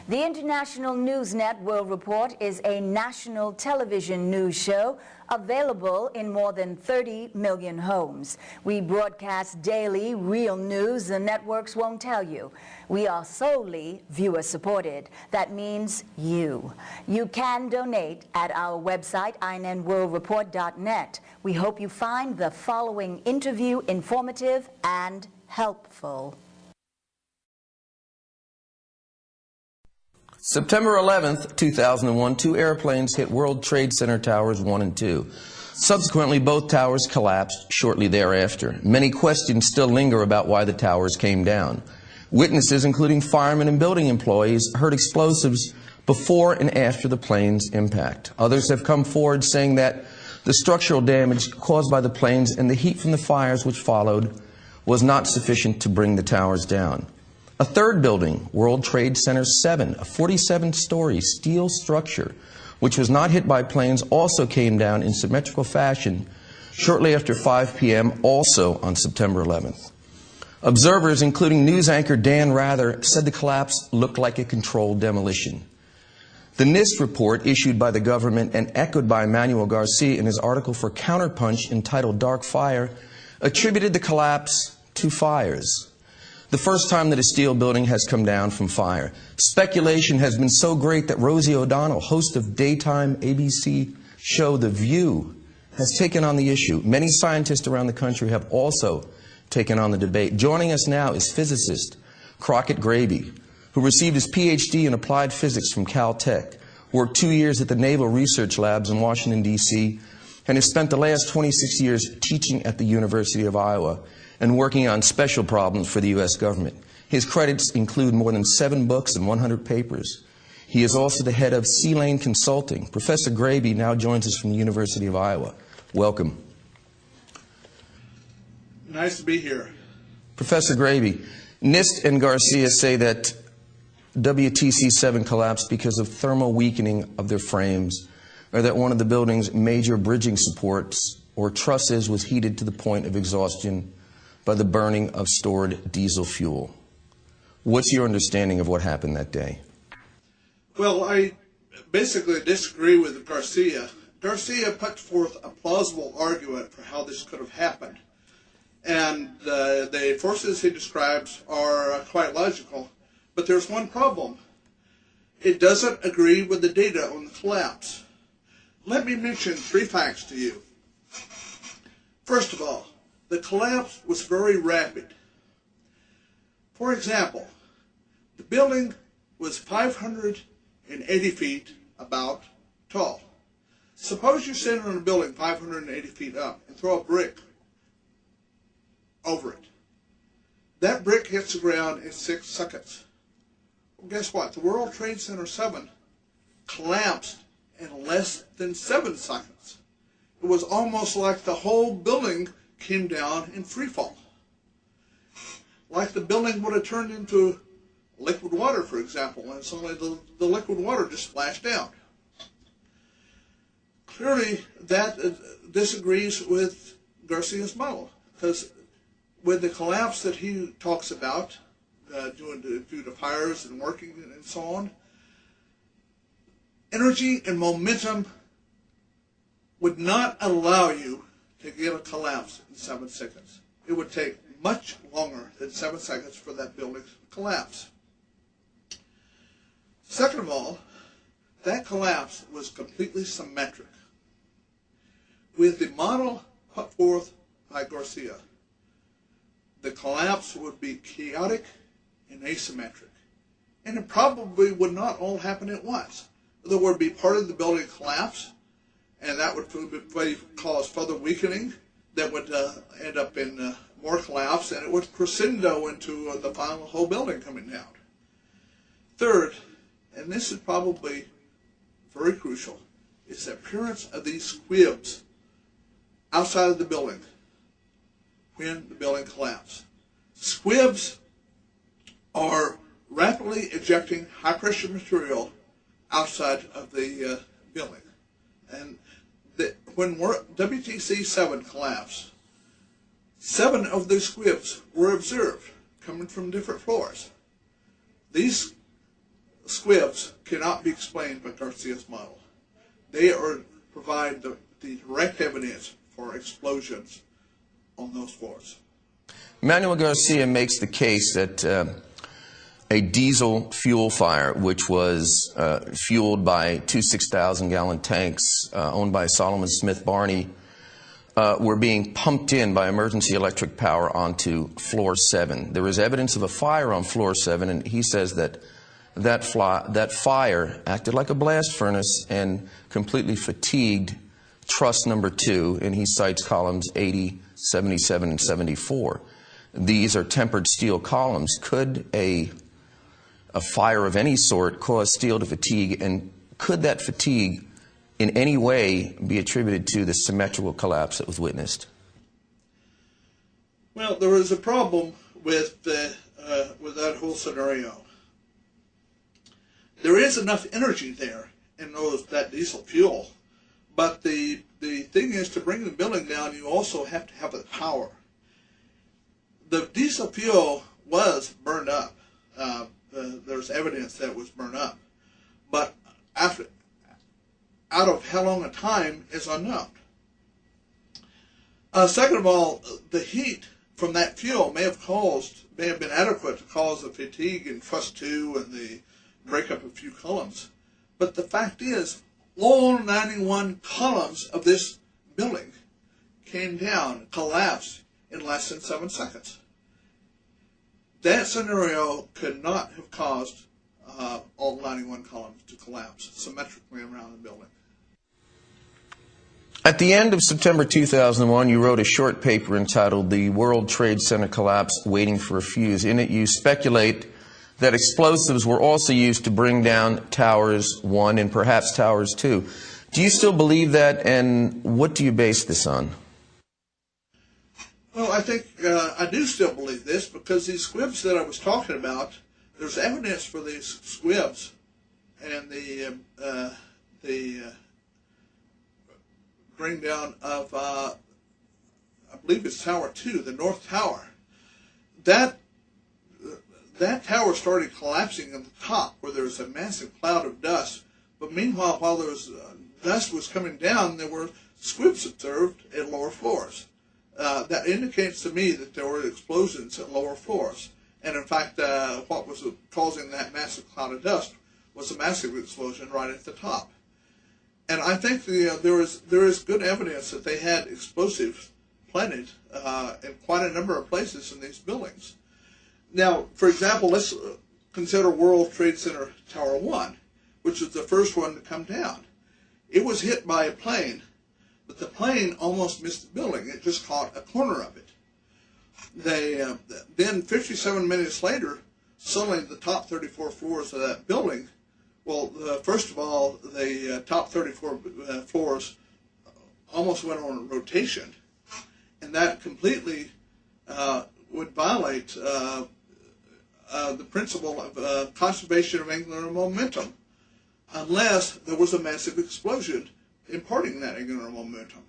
The International Newsnet World Report is a national television news show available in more than 30 million homes. We broadcast daily real news the networks won't tell you. We are solely viewer-supported. That means you. You can donate at our website, INNWorldReport.net. We hope you find the following interview informative and helpful. September 11th, 2001, two airplanes hit World Trade Center Towers 1 and 2. Subsequently, both towers collapsed shortly thereafter. Many questions still linger about why the towers came down. Witnesses, including firemen and building employees, heard explosives before and after the plane's impact. Others have come forward saying that the structural damage caused by the planes and the heat from the fires which followed was not sufficient to bring the towers down. A third building, World Trade Center 7, a 47-story steel structure, which was not hit by planes, also came down in symmetrical fashion shortly after 5 p.m., also on September 11th. Observers, including news anchor Dan Rather, said the collapse looked like a controlled demolition. The NIST report issued by the government and echoed by Manuel Garcia in his article for Counterpunch entitled Dark Fire attributed the collapse to fires. The first time that a steel building has come down from fire. Speculation has been so great that Rosie O'Donnell, host of daytime ABC show The View, has taken on the issue. Many scientists around the country have also taken on the debate. Joining us now is physicist Crockett Grabbe, who received his PhD in applied physics from Caltech, worked 2 years at the Naval Research Labs in Washington, D.C., and has spent the last 26 years teaching at the University of Iowa and working on special problems for the U.S. government. His credits include more than 7 books and 100 papers. He is also the head of Sea Lane Consulting. Professor Grabbe now joins us from the University of Iowa. Welcome. Nice to be here. Professor Grabbe, NIST and Garcia say that WTC-7 collapsed because of thermal weakening of their frames, or that one of the building's major bridging supports or trusses was heated to the point of exhaustion by the burning of stored diesel fuel. What's your understanding of what happened that day? Well, I basically disagree with Garcia. Garcia put forth a plausible argument for how this could have happened. And the forces he describes are quite logical. But there's one problem. It doesn't agree with the data on the collapse. Let me mention 3 facts to you. First of all, the collapse was very rapid. For example, the building was 580 feet about tall. Suppose you sit on a building 580 feet up and throw a brick over it. That brick hits the ground in 6 seconds. Well, guess what? The World Trade Center 7 collapsed in less than 7 seconds. It was almost like the whole building came down in free fall. Like the building would have turned into liquid water, for example, and suddenly the liquid water just splashed down. Clearly, that disagrees with Garcia's model, because with the collapse that he talks about, due to fires and working and so on, energy and momentum would not allow you to get a collapse in 7 seconds. It would take much longer than 7 seconds for that building to collapse. Second of all, that collapse was completely symmetric. With the model put forth by Garcia, the collapse would be chaotic and asymmetric. And it probably would not all happen at once. There would be part of the building collapse, and that would cause further weakening that would end up in more collapse, and it would crescendo into the final whole building coming down. Third, and this is probably very crucial, is the appearance of these squibs outside of the building when the building collapsed. Squibs are rapidly ejecting high-pressure material outside of the building. And when WTC-7 collapsed, 7 of those squibs were observed. coming from different floors. These squibs cannot be explained by Garcia's model. They provide the direct evidence for explosions on those floors. Manuel Garcia makes the case that a diesel fuel fire, which was fueled by two 6,000-gallon tanks owned by Solomon Smith Barney, were being pumped in by emergency electric power onto floor 7. There was evidence of a fire on floor 7, and he says that that fire acted like a blast furnace and completely fatigued truss number 2, and he cites columns 80, 77, and 74. These are tempered steel columns. Could a fire of any sort cause steel to fatigue, and could that fatigue in any way be attributed to the symmetrical collapse that was witnessed? Well, there is a problem with that whole scenario. There is enough energy there in that diesel fuel, but the thing is, to bring the building down, you also have to have the power. The diesel fuel was burned up. There's evidence that it was burned up, but out of how long a time is unknown. Second of all, the heat from that fuel may have been adequate to cause the fatigue in truss 2 and the breakup of a few columns. But the fact is, all 91 columns of this building came down, collapsed in less than 7 seconds. That scenario could not have caused all 91 columns to collapse symmetrically around the building. At the end of September 2001, you wrote a short paper entitled "The World Trade Center Collapse Waiting for a Fuse." In it, you speculate that explosives were also used to bring down Towers 1 and perhaps Towers 2. Do you still believe that, and what do you base this on? Well, I think I do still believe this, because these squibs that I was talking about, there's evidence for these squibs and the bring down of, I believe it's Tower 2, the North Tower. That tower started collapsing at the top, where there was a massive cloud of dust. But meanwhile, while there was dust was coming down, there were squibs observed at lower floors. That indicates to me that there were explosions at lower floors. And in fact, what was causing that massive cloud of dust was a massive explosion right at the top. And I think there is good evidence that they had explosives planted in quite a number of places in these buildings. Now, for example, let's consider World Trade Center Tower 1, which was the first one to come down. It was hit by a plane, but the plane almost missed the building. It just caught a corner of it. Then 57 minutes later, suddenly the top 34 floors of that building, well, first of all, the top 34 floors almost went on rotation, and that completely would violate the principle of conservation of angular momentum, unless there was a massive explosion imparting that angular momentum.